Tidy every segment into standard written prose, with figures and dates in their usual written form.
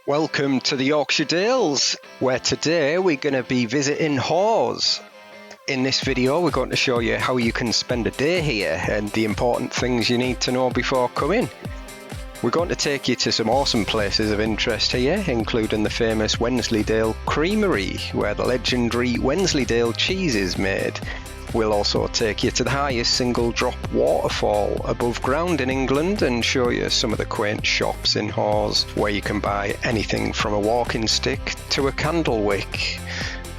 Welcome to the Yorkshire Dales, where today we're going to be visiting Hawes. In this video we're going to show you how you can spend a day here and the important things you need to know before coming. We're going to take you to some awesome places of interest here, including the famous Wensleydale Creamery, where the legendary Wensleydale cheese is made. We'll also take you to the highest single drop waterfall above ground in England and show you some of the quaint shops in Hawes where you can buy anything from a walking stick to a candle wick.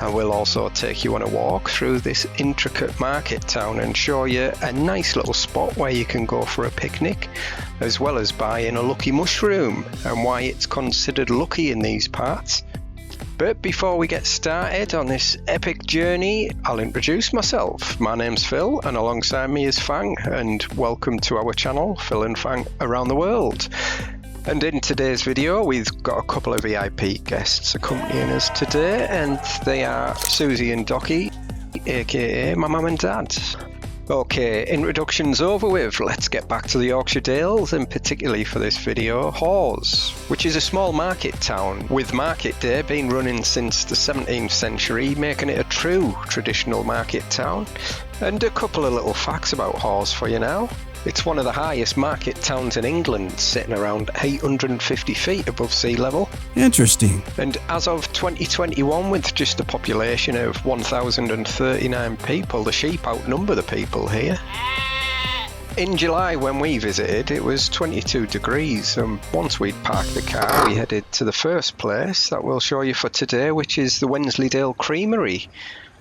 And we'll also take you on a walk through this intricate market town and show you a nice little spot where you can go for a picnic, as well as buying a lucky mushroom and why it's considered lucky in these parts. But before we get started on this epic journey, I'll introduce myself. My name's Phil, and alongside me is Fang, and welcome to our channel, Phill and Fang Around the World. And in today's video, we've got a couple of VIP guests accompanying us today, and they are Susie and Docky, aka my mum and dad. Okay, introductions over with, let's get back to the Yorkshire Dales, and particularly for this video, Hawes, which is a small market town, with market day being running since the 17th century, making it a true traditional market town. And a couple of little facts about Hawes for you now. It's one of the highest market towns in England, sitting around 850 feet above sea level. Interesting. And as of 2021, with just a population of 1,039 people, the sheep outnumber the people here. In July, when we visited, it was 22 degrees, and once we'd parked the car, we headed to the first place that we'll show you for today, which is the Wensleydale Creamery.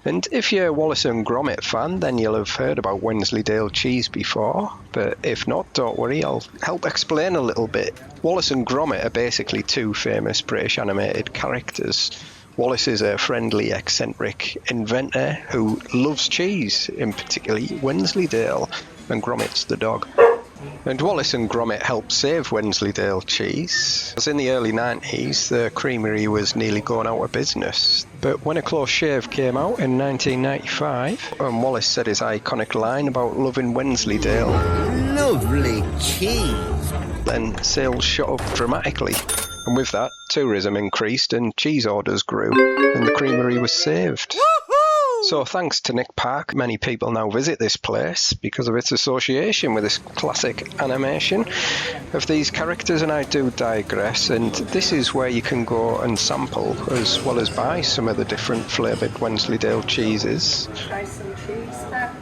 And if you're a Wallace and Gromit fan, then you'll have heard about Wensleydale cheese before, but if not, don't worry, I'll help explain a little bit. Wallace and Gromit are basically two famous British animated characters. Wallace is a friendly, eccentric inventor who loves cheese, in particularly Wensleydale, and Gromit's the dog. And Wallace and Gromit helped save Wensleydale cheese, as in the early 90s the creamery was nearly going out of business. But when A Close Shave came out in 1995, and Wallace said his iconic line about loving Wensleydale, "Lovely cheese," then sales shot up dramatically. And with that, tourism increased and cheese orders grew, and the creamery was saved. So thanks to Nick Park, many people now visit this place because of its association with this classic animation of these characters, and I do digress, and this is where you can go and sample as well as buy some of the different flavoured Wensleydale cheeses.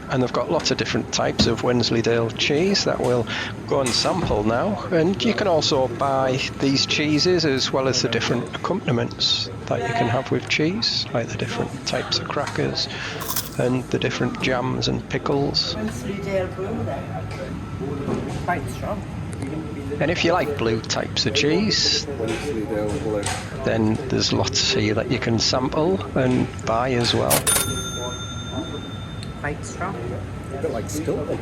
And they've got lots of different types of Wensleydale cheese that we'll go and sample now, and you can also buy these cheeses as well as the different accompaniments that you can have with cheese, like the different types of crackers and the different jams and pickles. Wensleydale blue there, quite strong. And if you like blue types of cheese, then there's lots here that you can sample and buy as well. Quite strong. A bit like Stilton.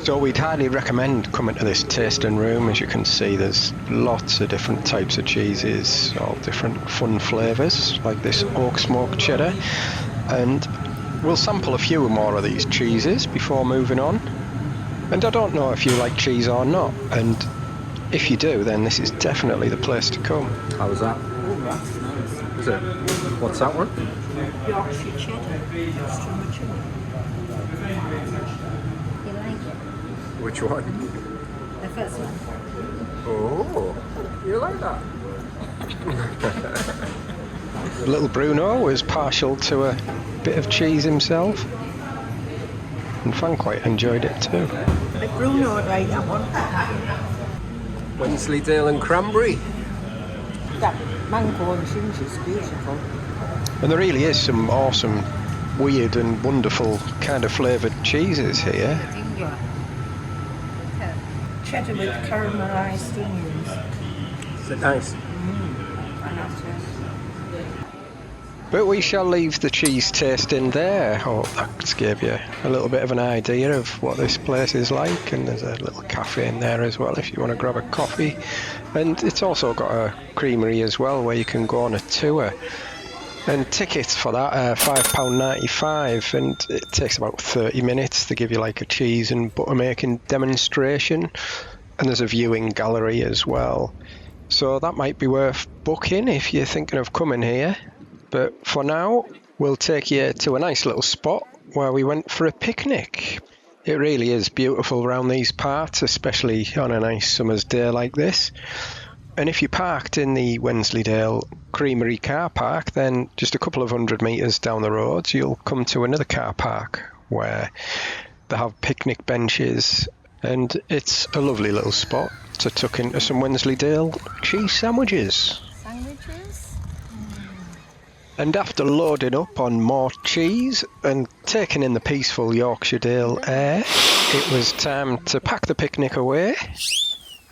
So we'd highly recommend coming to this tasting room. As you can see, there's lots of different types of cheeses, all different fun flavours, like this oak smoked cheddar. And we'll sample a few more of these cheeses before moving on. And I don't know if you like cheese or not, and if you do, then this is definitely the place to come. How's that? Oh, that's nice. Is it? What's that one? Yorkshire cheddar. Extra mature. You like it? Which one? The first one. Oh, you like that? Little Bruno was partial to a bit of cheese himself, and Fang quite enjoyed it too. But Bruno would like that one. Wensleydale and cranberry. That mango and ginger is beautiful. And there really is some awesome, weird and wonderful kind of flavoured cheeses here. Ginger. Cheddar with caramelised onions. Is it nice? I love it. But we shall leave the cheese tasting there. I hope that's gave you a little bit of an idea of what this place is like, and there's a little cafe in there as well if you want to grab a coffee. And it's also got a creamery as well where you can go on a tour. And tickets for that are £5.95, and it takes about 30 minutes to give you like a cheese and butter making demonstration. And there's a viewing gallery as well. So that might be worth booking if you're thinking of coming here. But for now, we'll take you to a nice little spot where we went for a picnic. It really is beautiful around these parts, especially on a nice summer's day like this. And if you parked in the Wensleydale Creamery car park, then just a couple of 100 metres down the road, you'll come to another car park where they have picnic benches, and it's a lovely little spot to tuck into some Wensleydale cheese sandwiches. And after loading up on more cheese and taking in the peaceful Yorkshire Dale air, it was time to pack the picnic away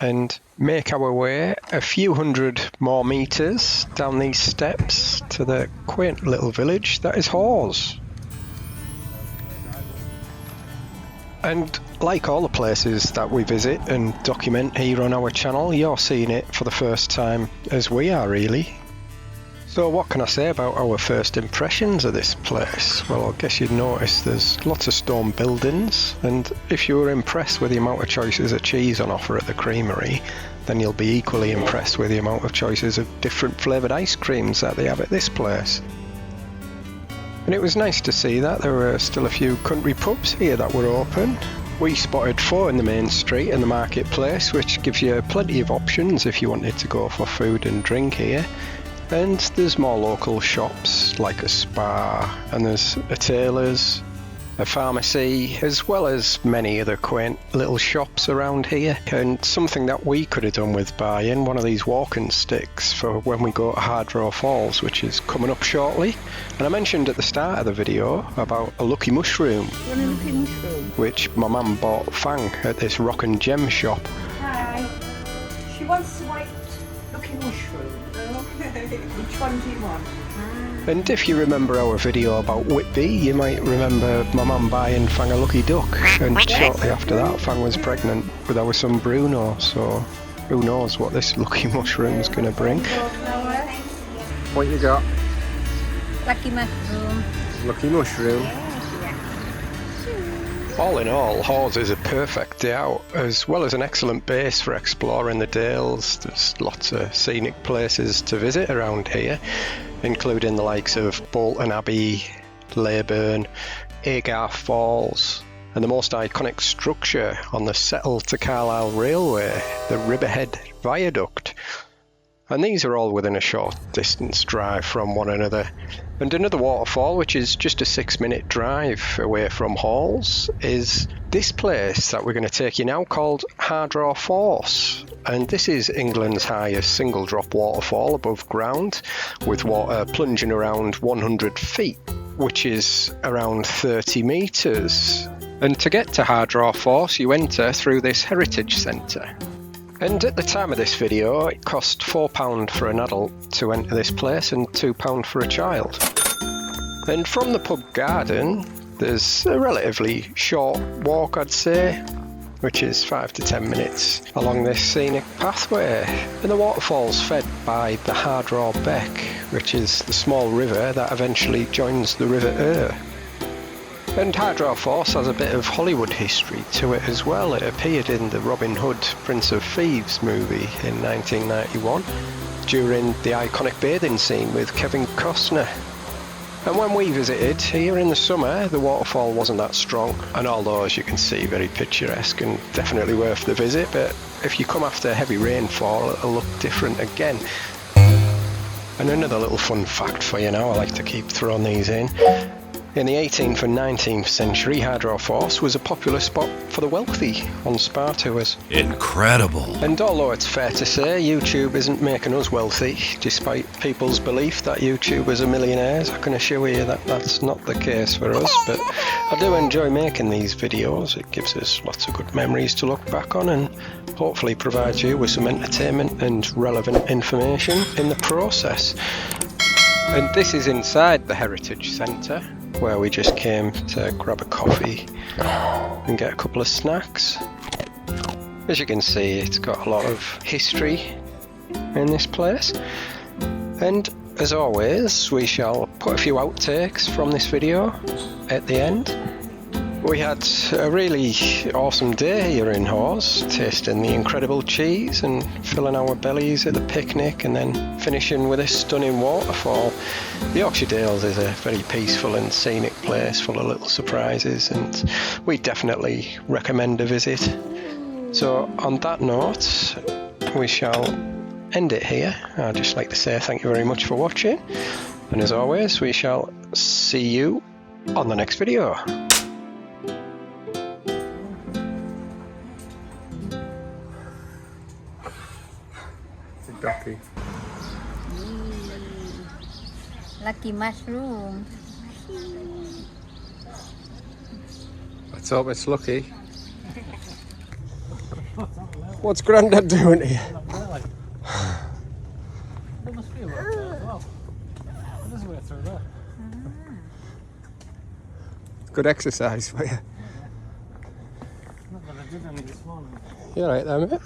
and make our way a few hundred more metres down these steps to the quaint little village that is Hawes. And like all the places that we visit and document here on our channel, you're seeing it for the first time as we are, really. So what can I say about our first impressions of this place? Well, I guess you'd notice there's lots of stone buildings, and if you were impressed with the amount of choices of cheese on offer at the creamery, then you'll be equally impressed with the amount of choices of different flavoured ice creams that they have at this place. And it was nice to see that there were still a few country pubs here that were open. We spotted 4 in the main street and the marketplace, which gives you plenty of options if you wanted to go for food and drink here. And there's more local shops like a spa, and there's a tailor's, a pharmacy, as well as many other quaint little shops around here. And something that we could have done with buying one of these walking sticks for when we go to Hardraw Falls, which is coming up shortly. And I mentioned at the start of the video about a lucky mushroom, which my mum bought Fang at this rock and gem shop. Hi. She wants the white lucky mushroom. Okay. Which one do you want? And if you remember our video about Whitby, you might remember my mum buying Fang a lucky duck, and shortly after that Fang was pregnant with our son Bruno, so who knows what this lucky mushroom's going to bring. What you got? Lucky mushroom. Lucky mushroom. All in all, Hawes is a perfect day out, as well as an excellent base for exploring the Dales. There's lots of scenic places to visit around here, including the likes of Bolton Abbey, Leyburn, Hardraw Force, and the most iconic structure on the Settle to Carlisle Railway, the Riverhead Viaduct. And these are all within a short distance drive from one another. And another waterfall, which is just a 6-minute drive away from Hawes, is this place that we're going to take you now, called Hardraw Force. And this is England's highest single drop waterfall above ground, with water plunging around 100 feet, which is around 30 metres. And to get to Hardraw Force, you enter through this heritage centre. And at the time of this video, it cost £4 for an adult to enter this place and £2 for a child. And from the pub garden, there's a relatively short walk, I'd say, which is 5 to 10 minutes along this scenic pathway. And the waterfall's fed by the Hardraw Beck, which is the small river that eventually joins the River Ur. And Hardraw Force has a bit of Hollywood history to it as well. It appeared in the Robin Hood Prince of Thieves movie in 1991 during the iconic bathing scene with Kevin Costner. And when we visited here in the summer, the waterfall wasn't that strong, and although, as you can see, very picturesque and definitely worth the visit, but if you come after heavy rainfall, it'll look different again. And another little fun fact for you now, I like to keep throwing these in. In the 18th and 19th century, Hardraw Force was a popular spot for the wealthy on spa tours. Incredible. And although it's fair to say YouTube isn't making us wealthy, despite people's belief that YouTubers are millionaires, I can assure you that that's not the case for us. But I do enjoy making these videos. It gives us lots of good memories to look back on, and hopefully provides you with some entertainment and relevant information in the process. And this is inside the Heritage Centre, where we just came to grab a coffee and get a couple of snacks. As you can see, it's got a lot of history in this place. And as always, we shall put a few outtakes from this video at the end. We had a really awesome day here in Hawes, tasting the incredible cheese and filling our bellies at the picnic, and then finishing with a stunning waterfall. The Yorkshire Dales is a very peaceful and scenic place full of little surprises, and we definitely recommend a visit. So on that note, we shall end it here. I'd just like to say thank you very much for watching, and as always, we shall see you on the next video. Ducky. Lucky mushroom. Let's hope it's lucky. What's Grandad doing here? Good exercise for you. You alright there, mate?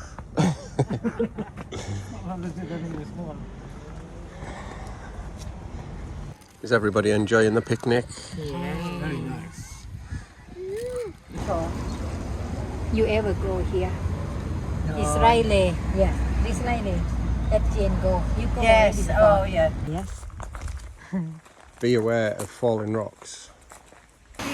Is everybody enjoying the picnic? Yeah, very nice. You ever go here? No. Israeli. Yeah, Israeli. Let Jane go. You go. Yes, already oh before. yeah. Yes. Be aware of falling rocks. Do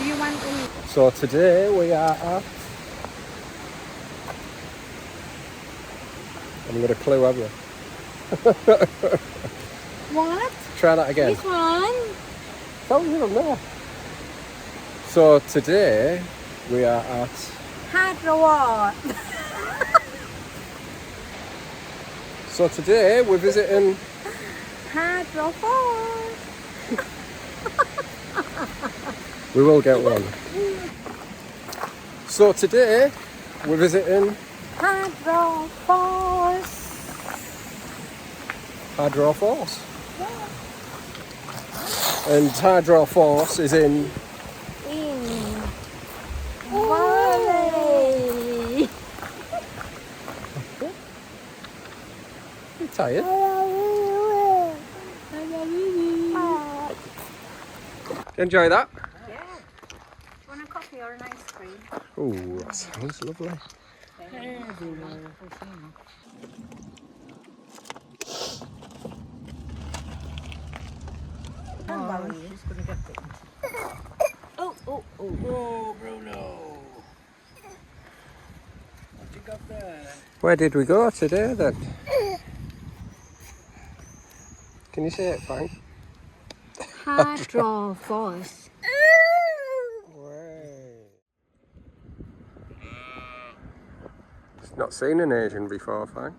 you want to? So today we are at... I haven't got a clue, have you? What? Try that again. This one? Tell me from there. So today we are at... Hardraw. So today we're visiting... Hardraw Force. We will get one. So today we're visiting Hardraw Force. Hardraw Force. And Hardraw Force is in... In Valley. You tired? Enjoy that? Yeah. Want a coffee or an ice cream? Oh, that sounds lovely. Oh, Bruno. What you got there? Where did we go today then? Can you say it, Fang? Hardraw Force. Not seen an Asian before, Fang.